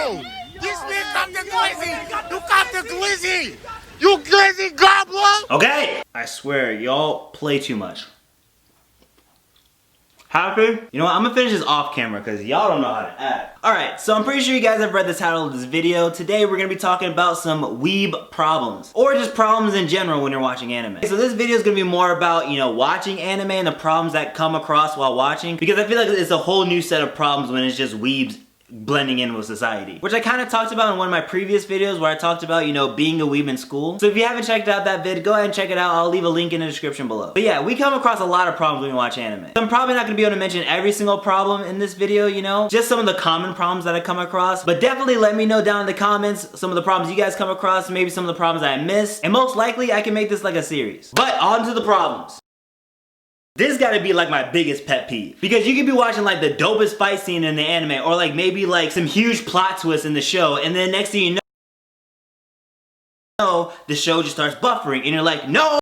Yo! This man got the glizzy! You got the glizzy! You glizzy gobbler! Okay! I swear, y'all play too much. Happy? You know what, I'm gonna finish this off camera because y'all don't know how to act. Alright, so I'm pretty sure you guys have read the title of this video. Today we're gonna be talking about some weeb problems. Or just problems in general when you're watching anime. So this video is gonna be more about, you know, watching anime and the problems that come across while watching. Because I feel like it's a whole new set of problems when it's just weebs blending in with society. Which I kind of talked about in one of my previous videos where I talked about, you know, being a weeb in school. So if you haven't checked out that vid, go ahead and check it out. I'll leave a link in the description below. But yeah, we come across a lot of problems when we watch anime. So I'm probably not going to be able to mention every single problem in this video, you know, just some of the common problems that I come across. But definitely let me know down in the comments some of the problems you guys come across, maybe some of the problems I missed. And most likely I can make this like a series. But on to the problems. This gotta be like my biggest pet peeve. Because you could be watching like the dopest fight scene in the anime or like maybe like some huge plot twist in the show and then next thing you know, the show just starts buffering and you're like, no!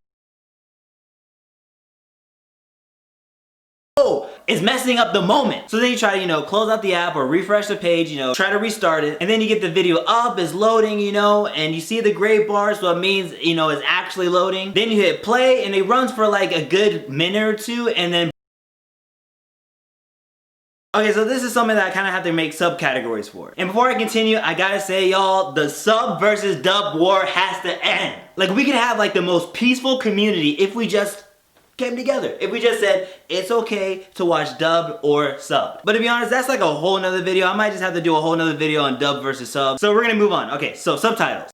It's messing up the moment. So then you try to, you know, close out the app or refresh the page, you know, try to restart it. And then you get the video up, it's loading, you know, and you see the gray bar, so it means, you know, it's actually loading. Then you hit play and it runs for like a good minute or two and then okay, so this is something that I kind of have to make subcategories for. And before I continue, I gotta say, y'all, the sub versus dub war has to end. Like, we could have like the most peaceful community if we just came together. If we just said, it's okay to watch dubbed or sub. But to be honest, that's like a whole nother video. I might just have to do a whole nother video on dub versus sub. So we're gonna move on. Okay, so subtitles.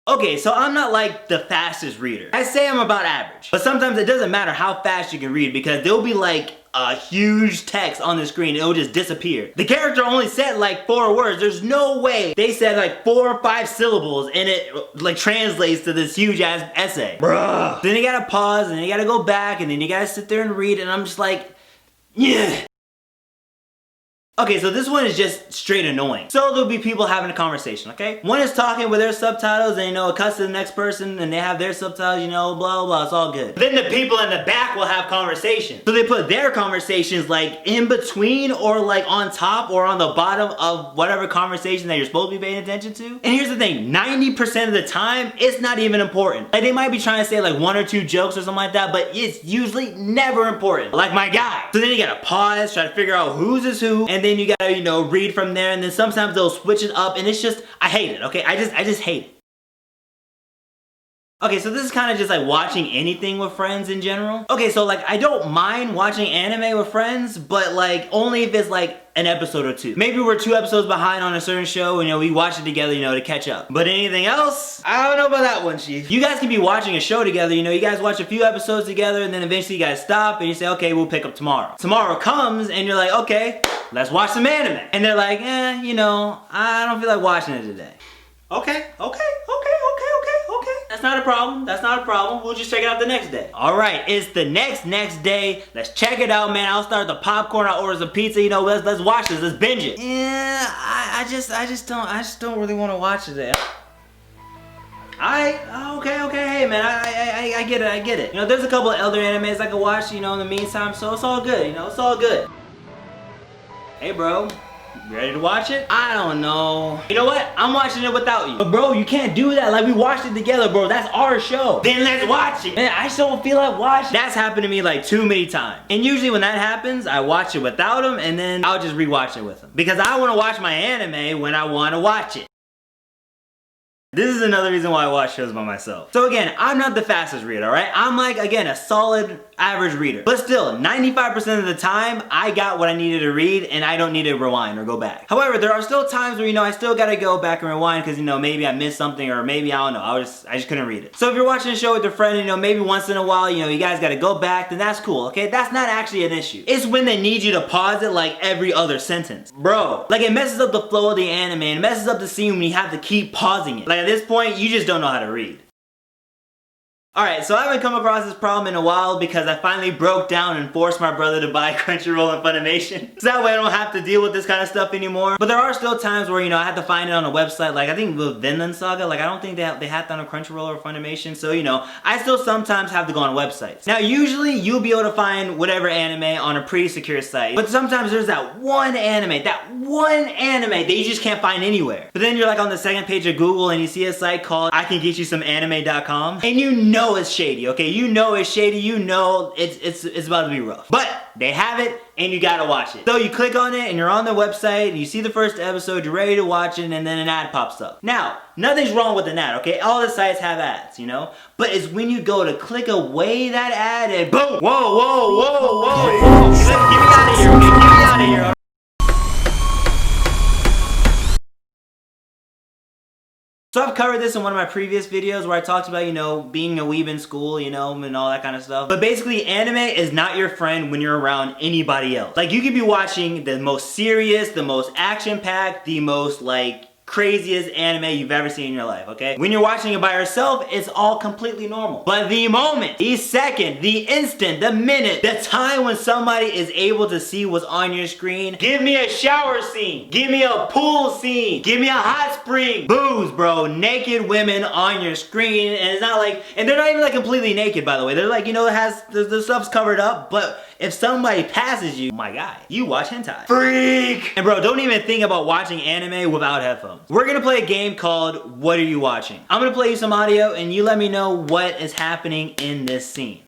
Okay, so I'm not like the fastest reader. I say I'm about average. But sometimes it doesn't matter how fast you can read because there'll be like a huge text on the screen. It'll just disappear. The character only said like 4 words. There's no way they said like 4 or 5 syllables and it like translates to this huge ass essay. Bruh. Then you gotta pause and then you gotta go back and then you gotta sit there and read and I'm just like, yeah. Okay, so this one is just straight annoying. So there'll be people having a conversation, okay? One is talking with their subtitles and, you know, it cuts to the next person and they have their subtitles, you know, blah, blah, blah, it's all good. Then the people in the back will have conversations. So they put their conversations like in between or like on top or on the bottom of whatever conversation that you're supposed to be paying attention to. And here's the thing, 90% of the time, it's not even important. Like they might be trying to say like 1 or 2 jokes or something like that, but it's usually never important. Like my guy. So then you gotta pause, try to figure out whose is who, and then you gotta, you know, read from there, and then sometimes they'll switch it up, and it's just, I hate it, okay? I just hate it. Okay, so this is kind of just like watching anything with friends in general. Okay, so like I don't mind watching anime with friends, but like only if it's like an episode or 2. Maybe we're 2 episodes behind on a certain show and, you know, we watch it together, you know, to catch up. But anything else, I don't know about that one, chief. You guys can be watching a show together, you know, you guys watch a few episodes together and then eventually you guys stop and you say, okay, we'll pick up tomorrow. Tomorrow comes and you're like, okay, let's watch some anime. And they're like, you know, I don't feel like watching it today. Okay. That's not a problem. That's not a problem. We'll just check it out the next day. All right, it's the next day. Let's check it out, man. I'll start the popcorn. I'll order some pizza. You know, let's watch this. Let's binge it. Yeah, I just don't really want to watch it today. Okay, hey man, I get it. You know, there's a couple of other animes I can watch, you know, in the meantime, so it's all good, you know, it's all good. Hey bro, you ready to watch it? I don't know. You know what? I'm watching it without you. But bro, you can't do that. Like, we watched it together, bro. That's our show. Then let's watch it. Man, I just don't feel like watching. That's happened to me like too many times. And usually when that happens, I watch it without him and then I'll just rewatch it with him. Because I want to watch my anime when I want to watch it. This is another reason why I watch shows by myself. So again, I'm not the fastest reader, alright? I'm like, again, a solid average reader. But still, 95% of the time, I got what I needed to read and I don't need to rewind or go back. However, there are still times where, you know, I still gotta go back and rewind because, you know, maybe I missed something or maybe, I don't know, I just couldn't read it. So if you're watching a show with your friend, you know, maybe once in a while, you know, you guys gotta go back, then that's cool, okay? That's not actually an issue. It's when they need you to pause it like every other sentence. Bro, like it messes up the flow of the anime and it messes up the scene when you have to keep pausing it. Like at this point, you just don't know how to read. Alright, so I haven't come across this problem in a while because I finally broke down and forced my brother to buy Crunchyroll and Funimation. So that way I don't have to deal with this kind of stuff anymore. But there are still times where, you know, I have to find it on a website. Like, I think with Vinland Saga, like, I don't think they had that on a Crunchyroll or Funimation. So, you know, I still sometimes have to go on websites. Now, usually you'll be able to find whatever anime on a pretty secure site. But sometimes there's that one anime that you just can't find anywhere. But then you're like on the second page of Google and you see a site called I can get you some anime.com, and you know it's shady, okay? You know it's shady, you know it's about to be rough. But they have it and you gotta watch it. So you click on it and you're on the website and you see the first episode, you're ready to watch it, and then an ad pops up. Now, nothing's wrong with an ad, okay? All the sites have ads, you know? But it's when you go to click away that ad and boom! Whoa, whoa, whoa, whoa, whoa! Get me out of here, okay? Get me out of here. So I've covered this in one of my previous videos where I talked about, you know, being a weeb in school, you know, and all that kind of stuff. But basically, anime is not your friend when you're around anybody else. Like, you could be watching the most serious, the most action-packed, the most, like, craziest anime you've ever seen in your life, okay? When you're watching it by yourself, it's all completely normal. But the moment, the second, the instant, the minute, the time when somebody is able to see what's on your screen, give me a shower scene, give me a pool scene, give me a hot spring, booze, bro, naked women on your screen, and it's not like, and they're not even like completely naked, by the way. They're like, you know, it has, the stuff's covered up, but if somebody passes you, my guy, you watch hentai. Freak! And bro, don't even think about watching anime without headphones. We're gonna play a game called What Are You Watching? I'm gonna play you some audio and you let me know what is happening in this scene.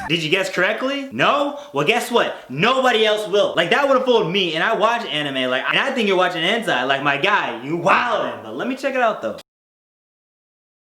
Did you guess correctly? No? Well, guess what? Nobody else will. Like, that would have fooled me, and I watch anime, like, and I think you're watching hentai. Like, my guy, you wildin'. But let me check it out, though.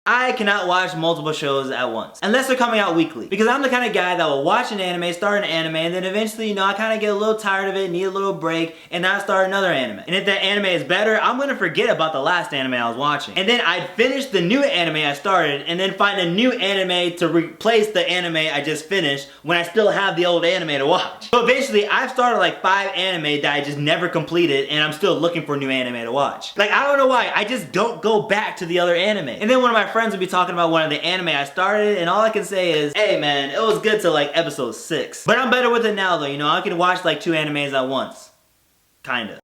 I cannot watch multiple shows at once, unless they're coming out weekly. Because I'm the kind of guy that will watch an anime, start an anime, and then eventually, you know, I kind of get a little tired of it, need a little break, and then I start another anime. And if that anime is better, I'm gonna forget about the last anime I was watching. And then I'd finish the new anime I started, and then find a new anime to replace the anime I just finished when I still have the old anime to watch. So eventually, I've started like 5 anime that I just never completed, and I'm still looking for new anime to watch. Like, I don't know why, I just don't go back to the other anime. And then one of my friends would be talking about one of the anime I started, and all I can say is, hey man, it was good till like episode 6. But I'm better with it now though, you know, I can watch like 2 animes at once. Kinda.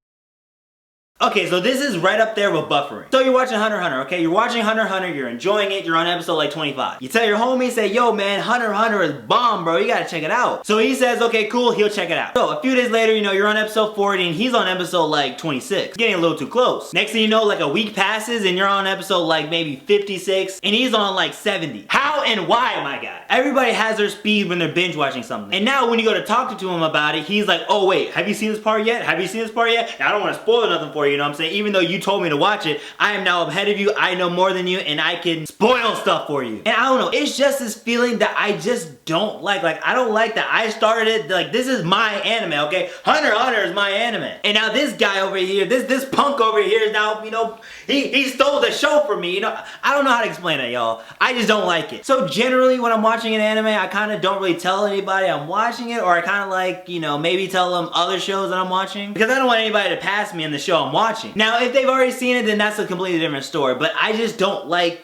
Okay, so this is right up there with buffering. So you're watching Hunter x Hunter, okay? You're watching Hunter x Hunter, you're enjoying it, you're on episode like 25. You tell your homie, say, yo man, Hunter x Hunter is bomb, bro, you gotta check it out. So he says, okay, cool, he'll check it out. So a few days later, you know, you're on episode 40 and he's on episode like 26. Getting a little too close. Next thing you know, like a week passes and you're on episode like maybe 56 and he's on like 70. How and why, my guy? Everybody has their speed when they're binge watching something. And now when you go to talk to him about it, he's like, oh wait, have you seen this part yet? Have you seen this part yet? Now, I don't want to spoil nothing for you, you know what I'm saying? Even though you told me to watch it, I am now ahead of you, I know more than you, and I can spoil stuff for you. And I don't know, it's just this feeling that I just don't like. Like, I don't like that I started it, like, this is my anime, okay? Hunter x Hunter is my anime. And now this guy over here, this punk over here is now, you know, he stole the show from me, you know? I don't know how to explain it, y'all. I just don't like it. So generally, when I'm watching an anime, I kind of don't really tell anybody I'm watching it, or I kind of like, you know, maybe tell them other shows that I'm watching, because I don't want anybody to pass me in the show I'm watching. Now, if they've already seen it, then that's a completely different story, but I just don't like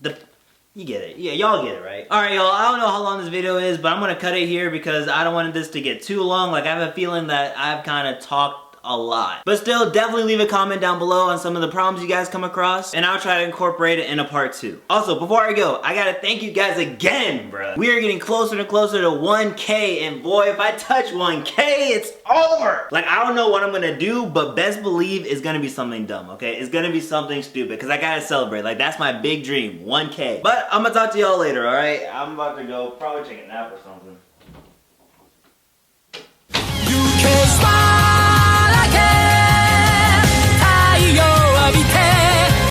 the... You get it. Yeah, y'all get it, right? Alright, y'all, I don't know how long this video is, but I'm gonna cut it here because I don't want this to get too long. Like, I have a feeling that I've kind of talked a lot. But still, definitely leave a comment down below on some of the problems you guys come across, and I'll try to incorporate it in a part 2. Also, before I go, I gotta thank you guys again, bruh. We are getting closer and closer to 1K, and boy, if I touch 1K, it's over! Like, I don't know what I'm gonna do, but best believe it's gonna be something dumb, okay? It's gonna be something stupid, because I gotta celebrate. Like, that's my big dream, 1K. But I'm gonna talk to y'all later, alright? I'm about to go probably take a nap or something.